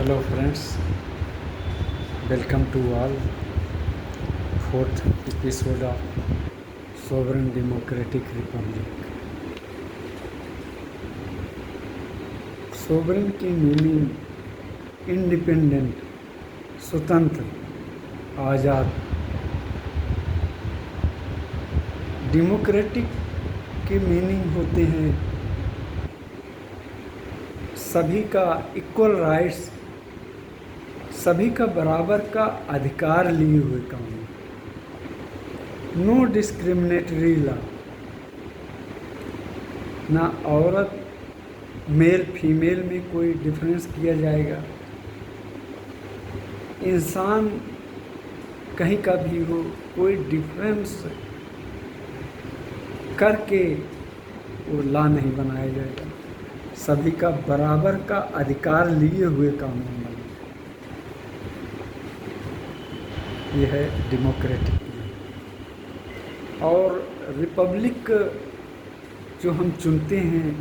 Hello friends, welcome to all. Fourth episode of Sovereign Democratic Republic. Sovereign की meaning independent, स्वतंत्र, आज़ाद। Democratic की meaning होते हैं सभी का इक्वल राइट्स, सभी का बराबर का अधिकार लिए हुए कानून, नो डिस्क्रिमिनेटरी लॉ। ना औरत मेल फीमेल में कोई डिफरेंस किया जाएगा। इंसान कहीं का भी हो, कोई डिफरेंस करके वो लॉ नहीं बनाया जाएगा। सभी का बराबर का अधिकार लिए हुए कानून बने। यह है डेमोक्रेटिक। और रिपब्लिक जो हम चुनते हैं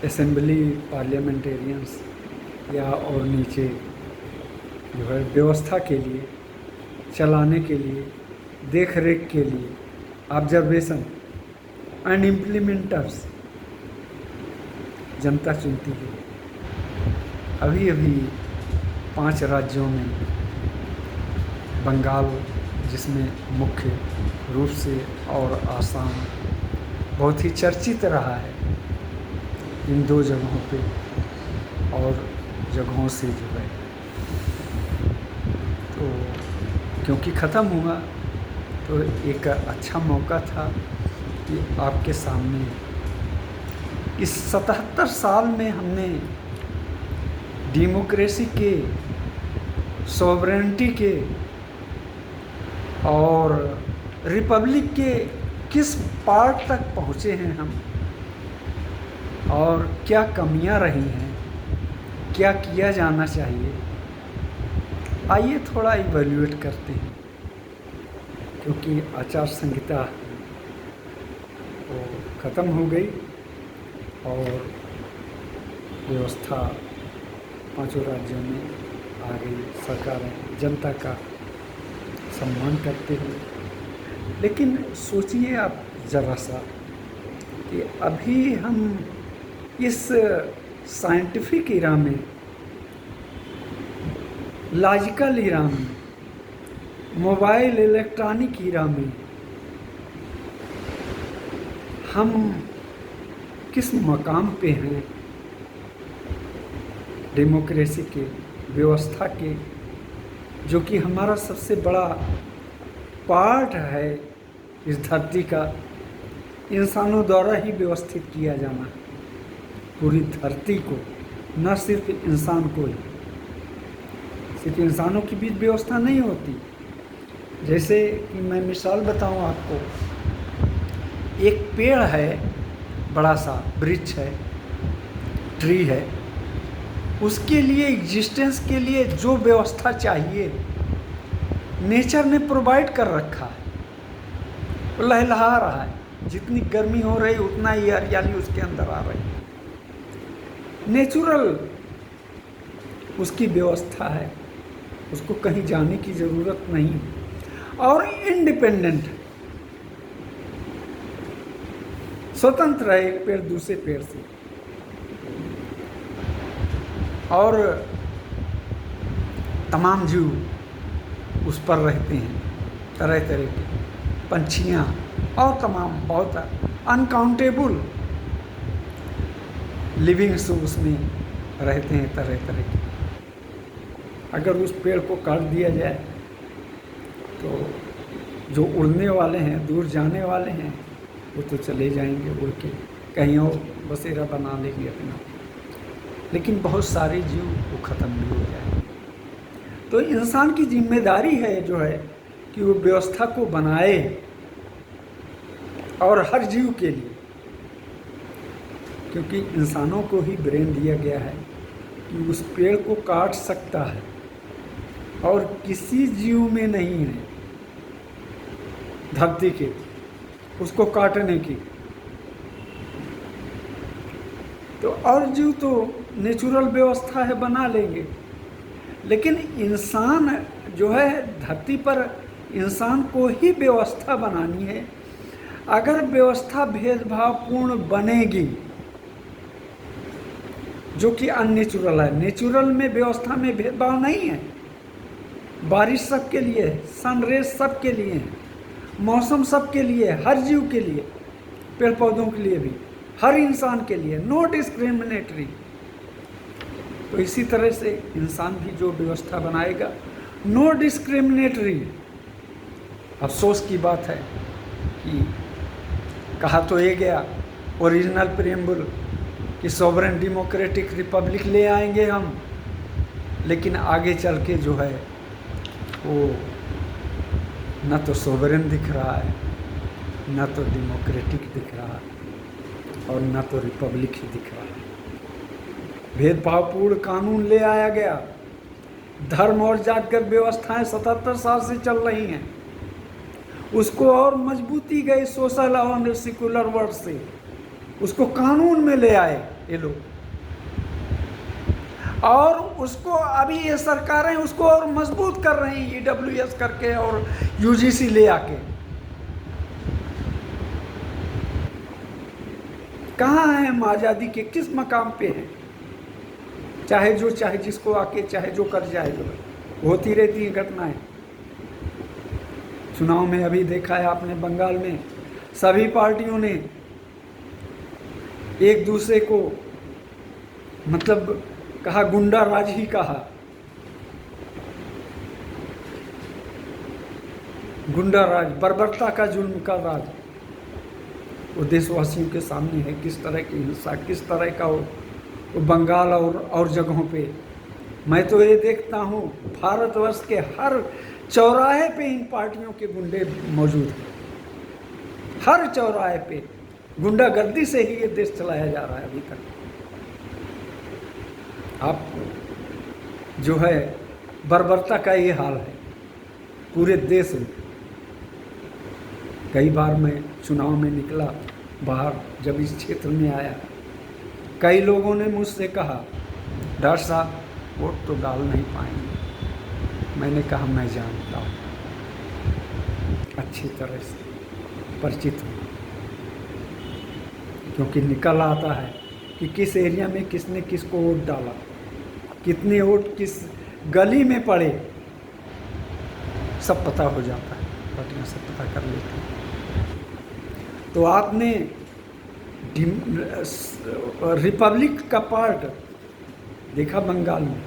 असेंबली पार्लियामेंटेरियंस या और नीचे जो है व्यवस्था के लिए, चलाने के लिए, देख रेख के लिए, ऑब्जर्वेशन एंड इम्प्लीमेंटर्स जनता चुनती है। अभी अभी 5 राज्यों में बंगाल, जिसमें मुख्य रूप से, और आसाम बहुत ही चर्चित रहा है इन 2 जगहों पे, और जगहों से जो है तो क्योंकि ख़त्म हुआ तो एक अच्छा मौका था कि आपके सामने इस 77 साल में हमने डेमोक्रेसी के, सॉवरेनिटी के और रिपब्लिक के किस पार्ट तक पहुँचे हैं हम, और क्या कमियां रही हैं, क्या किया जाना चाहिए। आइए थोड़ा इवैल्यूएट करते हैं, क्योंकि आचार संहिता वो ख़त्म हो गई और व्यवस्था 5 राज्यों में आ गई। सरकारें जनता का सम्मान करते हुए, लेकिन सोचिए आप ज़रा सा कि अभी हम इस साइंटिफिक इरा में, लॉजिकल इरा में, मोबाइल इलेक्ट्रॉनिक इरा में हम किस मकाम पे हैं डेमोक्रेसी के, व्यवस्था के, जो कि हमारा सबसे बड़ा पार्ट है इस धरती का, इंसानों द्वारा ही व्यवस्थित किया जाना पूरी धरती को, न सिर्फ इंसान को ही। सिर्फ इंसानों के बीच व्यवस्था नहीं होती। जैसे कि मैं मिसाल बताऊं आपको, एक पेड़ है, बड़ा सा वृक्ष है, ट्री है, उसके लिए एग्जिस्टेंस के लिए जो व्यवस्था चाहिए नेचर ने प्रोवाइड कर रखा है। वो लहलहा रहा है, जितनी गर्मी हो रही उतना ही हरियाली उसके अंदर आ रही है। नेचुरल उसकी व्यवस्था है, उसको कहीं जाने की ज़रूरत नहीं। और इंडिपेंडेंट, स्वतंत्र है एक पेड़ दूसरे पेड़ से। और तमाम जीव उस पर रहते हैं, तरह तरह के पंछियाँ और तमाम बहुत अनकाउंटेबल लिविंग्स उसमें रहते हैं, तरह तरह के। अगर उस पेड़ को काट दिया जाए तो जो उड़ने वाले हैं, दूर जाने वाले हैं, वो तो चले जाएंगे उड़ के, कहीं और बसेरा बना लेंगे अपना। लेकिन बहुत सारे जीव वो ख़त्म भी हो जाएंगे। तो इंसान की जिम्मेदारी है जो है कि वो व्यवस्था को बनाए, और हर जीव के लिए, क्योंकि इंसानों को ही ब्रेन दिया गया है कि उस पेड़ को काट सकता है, और किसी जीव में नहीं है धरती के उसको काटने की। तो और जीव तो नेचुरल व्यवस्था है, बना लेंगे, लेकिन इंसान जो है धरती पर इंसान को ही व्यवस्था बनानी है। अगर व्यवस्था भेदभावपूर्ण बनेगी, जो कि अननेचुरल है, नेचुरल में व्यवस्था में भेदभाव नहीं है। बारिश सबके लिए है, सनरेज सबके लिए है, मौसम सबके लिए, हर जीव के लिए, पेड़ पौधों के लिए भी, हर इंसान के लिए, नो डिस्क्रिमिनेटरी। तो इसी तरह से इंसान भी जो व्यवस्था बनाएगा नो डिस्क्रिमिनेटरी। अफसोस की बात है कि कहा तो ये गया ओरिजिनल प्रीएम्बल कि सॉवरेन डेमोक्रेटिक रिपब्लिक ले आएंगे हम, लेकिन आगे चल के जो है वो न तो सॉवरेन दिख रहा है, न तो डेमोक्रेटिक दिख रहा है, और न तो रिपब्लिक ही दिख रहा है। भेदभावपूर्ण कानून ले आया गया। धर्म और जातगत व्यवस्थाएं 77 साल से चल रही हैं, उसको और मजबूती गई सोशल और सेकुलर वर्ड से, उसको कानून में ले आए ये लोग, और उसको अभी ये सरकारें उसको और मजबूत कर रही हैं EWS करके और UGC ले आके। कहाँ हैं हम आज़ादी के, किस मकाम पे हैं? चाहे जो चाहे जिसको आके चाहे जो कर जाए, जो होती रहती हैं घटनाएं। चुनाव में अभी देखा है आपने, बंगाल में सभी पार्टियों ने एक दूसरे को मतलब कहा, गुंडा राज ही कहा, गुंडा राज, बर्बरता का, जुल्म का राज। वो देशवासियों के सामने है किस तरह की हिंसा, किस तरह का वो बंगाल और जगहों पे। मैं तो ये देखता हूँ भारतवर्ष के हर चौराहे पे इन पार्टियों के गुंडे मौजूद हैं, हर चौराहे पे गुंडागर्दी से ही ये देश चलाया जा रहा है अभी तक। आप जो है बर्बरता का ये हाल है पूरे देश में। कई बार मैं चुनाव में निकला बाहर, जब इस क्षेत्र में आया, कई लोगों ने मुझसे कहा, डॉक्टर साहब वोट तो डाल नहीं पाएंगे। मैंने कहा मैं जानता हूँ, अच्छी तरह से परिचित हूँ, क्योंकि निकल आता है कि किस एरिया में किसने किसको वोट डाला, कितने वोट किस गली में पड़े, सब पता हो जाता है, पार्टियाँ सब पता कर लेती हैं। तो आपने रिपब्लिक का पार्ट देखा बंगाल में,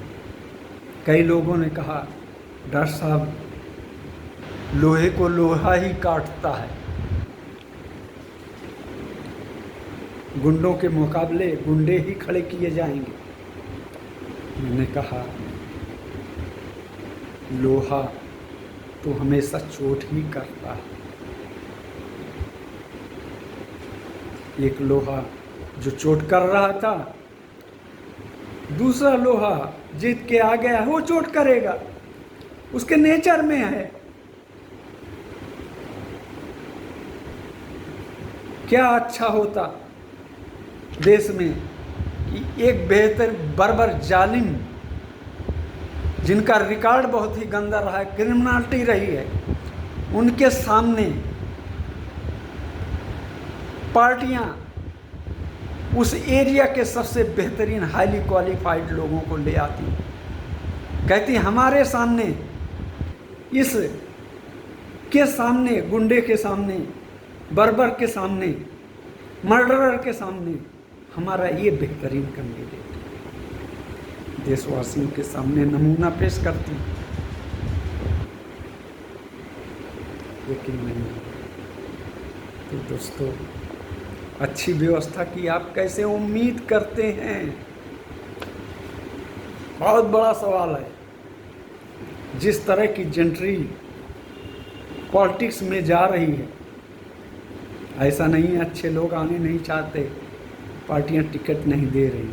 कई लोगों ने कहा डॉक्टर साहब लोहे को लोहा ही काटता है, गुंडों के मुकाबले गुंडे ही खड़े किए जाएंगे। मैंने कहा लोहा तो हमेशा चोट ही करता है। एक लोहा जो चोट कर रहा था, दूसरा लोहा जीत के आ गया, वो चोट करेगा, उसके नेचर में है। क्या अच्छा होता देश में कि एक बेहतर बर्बर जालिम, जिनका रिकॉर्ड बहुत ही गंदा रहा है, क्रिमिनलिटी रही है, उनके सामने पार्टियां उस एरिया के सबसे बेहतरीन हाईली क्वालिफाइड लोगों को ले आती, कहती हमारे सामने, इस के सामने, गुंडे के सामने, बर्बर के सामने, मर्डरर के सामने हमारा ये बेहतरीन कैंडिडेट देशवासियों के सामने नमूना पेश करती, लेकिन नहीं। तो दोस्तों, अच्छी व्यवस्था की आप कैसे उम्मीद करते हैं? बहुत बड़ा सवाल है। जिस तरह की जेंट्री पॉलिटिक्स में जा रही है, ऐसा नहीं है अच्छे लोग आने नहीं चाहते, पार्टियां टिकट नहीं दे रही।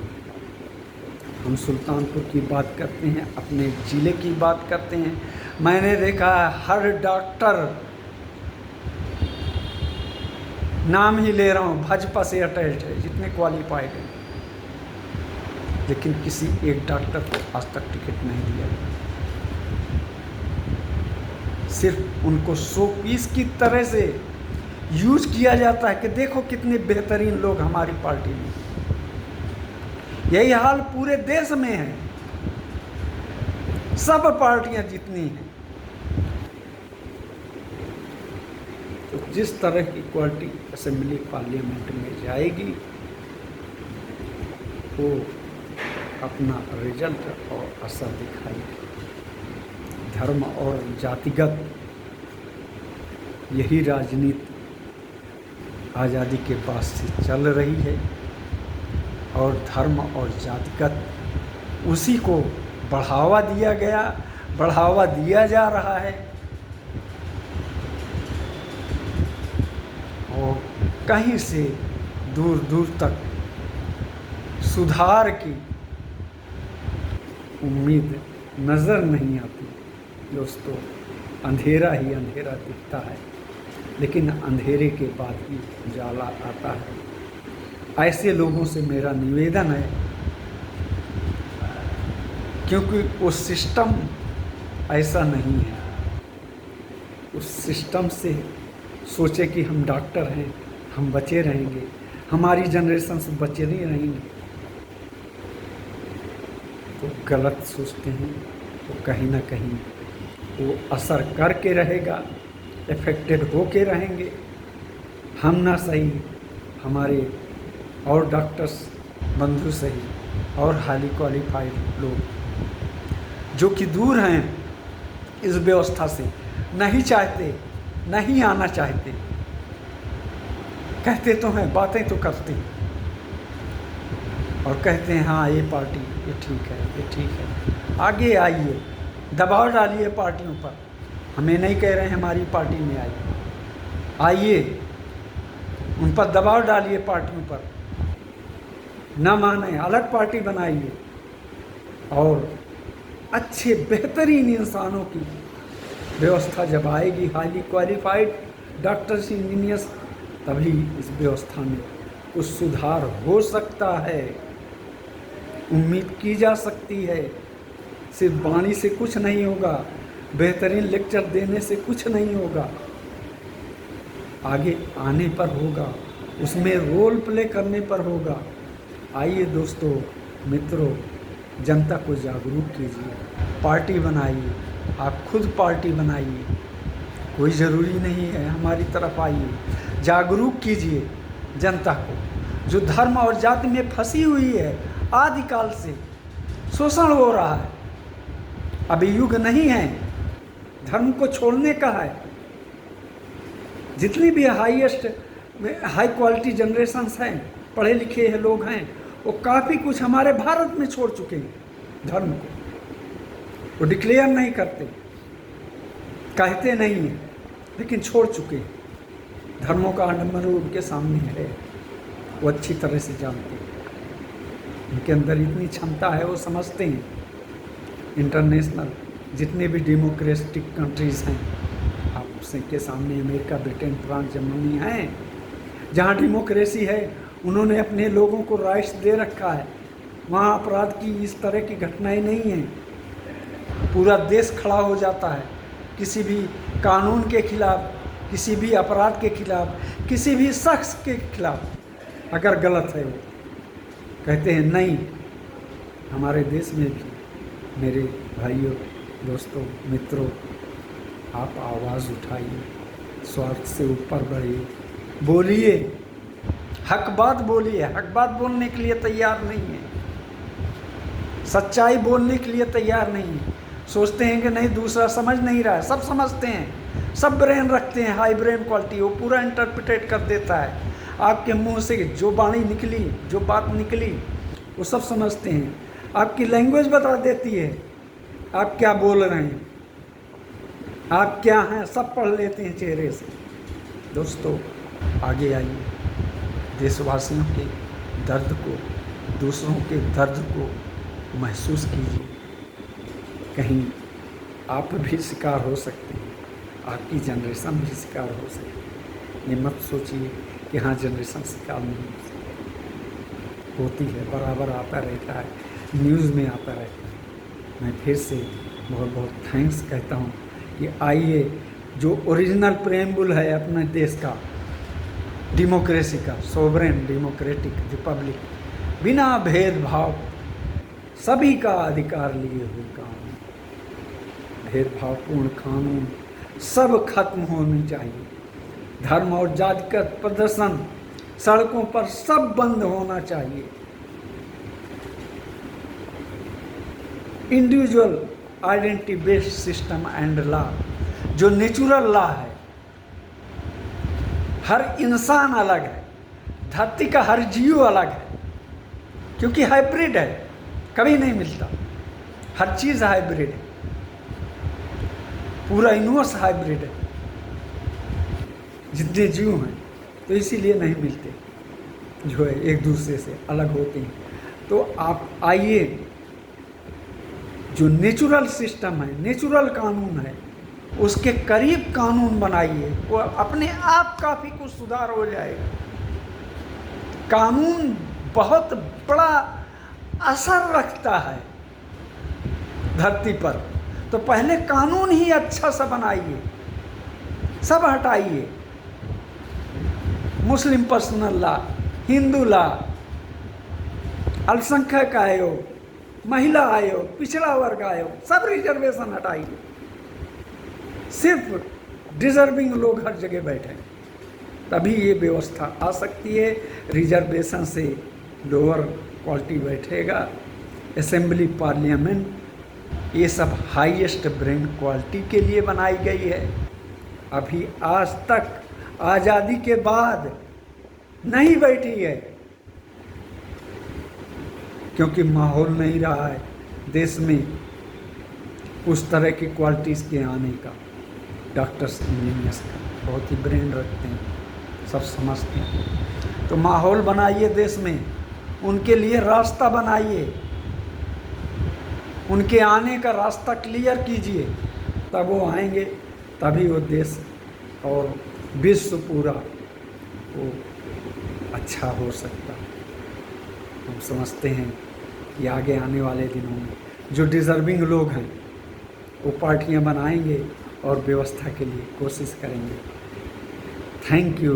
हम सुल्तानपुर की बात करते हैं, अपने ज़िले की बात करते हैं। मैंने देखा है हर डॉक्टर, नाम ही ले रहा हूँ, भाजपा से अटैच्ड है, जितने क्वालिफाइड हैं, लेकिन किसी एक डॉक्टर को आज तक टिकट नहीं दिया गया। सिर्फ उनको शो पीस की तरह से यूज किया जाता है कि देखो कितने बेहतरीन लोग हमारी पार्टी में। यही हाल पूरे देश में है, सब पार्टियां जितनी हैं। तो जिस तरह की क्वालिटी असेंबली पार्लियामेंट में जाएगी वो अपना रिजल्ट और असर दिखाएगी। धर्म और जातिगत यही राजनीति आज़ादी के बाद से चल रही है और धर्म और जातिगत उसी को बढ़ावा दिया गया, बढ़ावा दिया जा रहा है। और कहीं से दूर दूर तक सुधार की उम्मीद नज़र नहीं आती। दोस्तों, अंधेरा ही अंधेरा दिखता है, लेकिन अंधेरे के बाद ही उजाला आता है। ऐसे लोगों से मेरा निवेदन है, क्योंकि वो सिस्टम ऐसा नहीं है। उस सिस्टम से सोचे कि हम डॉक्टर हैं, हम बचे रहेंगे, हमारी जनरेशन से बचे नहीं रहेंगे, तो गलत सोचते हैं। तो कहीं ना कहीं वो असर करके रहेगा, इफेक्टेड होके रहेंगे। हम ना सही, हमारे और डॉक्टर्स बंधु सही और हाईली क्वालिफाइड लोग जो कि दूर हैं इस व्यवस्था से, नहीं चाहते, नहीं आना चाहते। कहते तो हैं, बातें तो करते हैं और कहते हैं हाँ ये पार्टी ये ठीक है, ये ठीक है। आगे आइए, दबाव डालिए पार्टियों पर। हमें नहीं कह रहे हैं हमारी पार्टी में आइए, उन पर दबाव डालिए पार्टियों पर। न माने अलग पार्टी बनाइए और अच्छे बेहतरीन इंसानों की व्यवस्था जब आएगी, हाईली क्वालिफाइड डॉक्टर्स, इंजीनियर्स, तभी इस व्यवस्था में कुछ सुधार हो सकता है, उम्मीद की जा सकती है। सिर्फ वाणी से कुछ नहीं होगा, बेहतरीन लेक्चर देने से कुछ नहीं होगा, आगे आने पर होगा, उसमें रोल प्ले करने पर होगा। आइए दोस्तों, मित्रों, जनता को जागरूक कीजिए, पार्टी बनाइए, आप खुद पार्टी बनाइए, कोई ज़रूरी नहीं है हमारी तरफ आइए, जागरूक कीजिए जनता को जो धर्म और जाति में फंसी हुई है। आदिकाल से शोषण हो रहा है, अभी युग नहीं है धर्म को छोड़ने का है। जितनी भी हाई क्वालिटी जनरेशन्स हैं, पढ़े लिखे हैं लोग हैं, वो काफ़ी कुछ हमारे भारत में छोड़ चुके हैं धर्म को। वो डिक्लेयर नहीं करते, कहते नहीं हैं, लेकिन छोड़ चुके हैं। धर्मों का नंबर उनके सामने है, वो अच्छी तरह से जानते हैं। उनके अंदर इतनी क्षमता है, वो समझते हैं। इंटरनेशनल जितने भी डेमोक्रेटिक कंट्रीज़ हैं, आप उसके सामने अमेरिका, ब्रिटेन, फ्रांस, जर्मनी हैं, जहाँ डेमोक्रेसी है, उन्होंने अपने लोगों को राइट्स दे रखा है। वहाँ अपराध की इस तरह की घटनाएं नहीं हैं। पूरा देश खड़ा हो जाता है किसी भी कानून के खिलाफ, किसी भी अपराध के खिलाफ, किसी भी शख्स के खिलाफ अगर गलत है। वो कहते हैं नहीं, हमारे देश में भी मेरे भाइयों, दोस्तों, मित्रों, आप आवाज़ उठाइए, स्वार्थ से ऊपर बढ़िए, बोलिए, हक बात बोलिए। हक बात बोलने के लिए तैयार नहीं है, सच्चाई बोलने के लिए तैयार नहीं है। सोचते हैं कि नहीं दूसरा समझ नहीं रहा है, सब समझते हैं, सब ब्रेन रखते हैं, हाई ब्रेन क्वालिटी, वो पूरा इंटरप्रिटेट कर देता है। आपके मुंह से जो वाणी निकली, जो बात निकली, वो सब समझते हैं। आपकी लैंग्वेज बता देती है आप क्या बोल रहे हैं, आप क्या हैं, सब पढ़ लेते हैं चेहरे से। दोस्तों, आगे आइए, देशवासियों के दर्द को, दूसरों के दर्द को महसूस कीजिए। कहीं आप भी शिकार हो सकते हैं, आपकी जनरेशन भी शिकार हो सकती है। ये मत सोचिए कि हाँ जनरेशन शिकार नहीं हो सकती, होती है, बराबर आता रहता है। न्यूज़ में आता रहता है। मैं फिर से बहुत बहुत थैंक्स कहता हूँ कि आइए, जो ओरिजिनल प्रेम्बुल है अपने देश का, डेमोक्रेसी का, सोवरेन डेमोक्रेटिक रिपब्लिक, बिना भेदभाव सभी का अधिकार लिए हुए कानून, भेदभावपूर्ण कानून सब खत्म होनी चाहिए। धर्म और जातिगत प्रदर्शन सड़कों पर सब बंद होना चाहिए। Individual identity based system and law, जो नेचुरल लॉ है, हर इंसान अलग है, धरती का हर जीव अलग है, क्योंकि हाइब्रिड है, कभी नहीं मिलता, हर चीज़ हाइब्रिड है, पूरा यूनिवर्स हाइब्रिड है, जितने जीव हैं, तो इसीलिए नहीं मिलते, जो है एक दूसरे से अलग होते हैं। तो आप आइए, जो नेचुरल सिस्टम है, नेचुरल कानून है, उसके करीब कानून बनाइए, वो अपने आप काफ़ी कुछ सुधार हो जाएगा। कानून बहुत बड़ा असर रखता है धरती पर, तो पहले कानून ही अच्छा सा बनाइए, सब हटाइए, मुस्लिम पर्सनल लॉ, हिंदू लॉ, अल्पसंख्यक आयोग, महिला आयोग, पिछड़ा वर्ग आयोग, सब रिजर्वेशन हटाइए, सिर्फ डिजर्विंग लोग हर जगह बैठे, तभी ये व्यवस्था आ सकती है। रिजर्वेशन से लोअर क्वालिटी बैठेगा, असेंबली, पार्लियामेंट, ये सब हाईएस्ट ब्रेन क्वालिटी के लिए बनाई गई है। अभी आज तक आज़ादी के बाद नहीं बैठी है, क्योंकि माहौल नहीं रहा है देश में उस तरह की क्वालिटीज़ के आने का। डॉक्टर्स, इंजीनियर्स का बहुत ही ब्रेन रखते हैं, सब समझते हैं, तो माहौल बनाइए देश में, उनके लिए रास्ता बनाइए, उनके आने का रास्ता क्लियर कीजिए, तब वो आएंगे, तभी वो देश और विश्व पूरा वो अच्छा हो सकता। हम समझते हैं कि आगे आने वाले दिनों में जो डिज़र्विंग लोग हैं वो पार्टियां बनाएंगे और व्यवस्था के लिए कोशिश करेंगे। Thank you.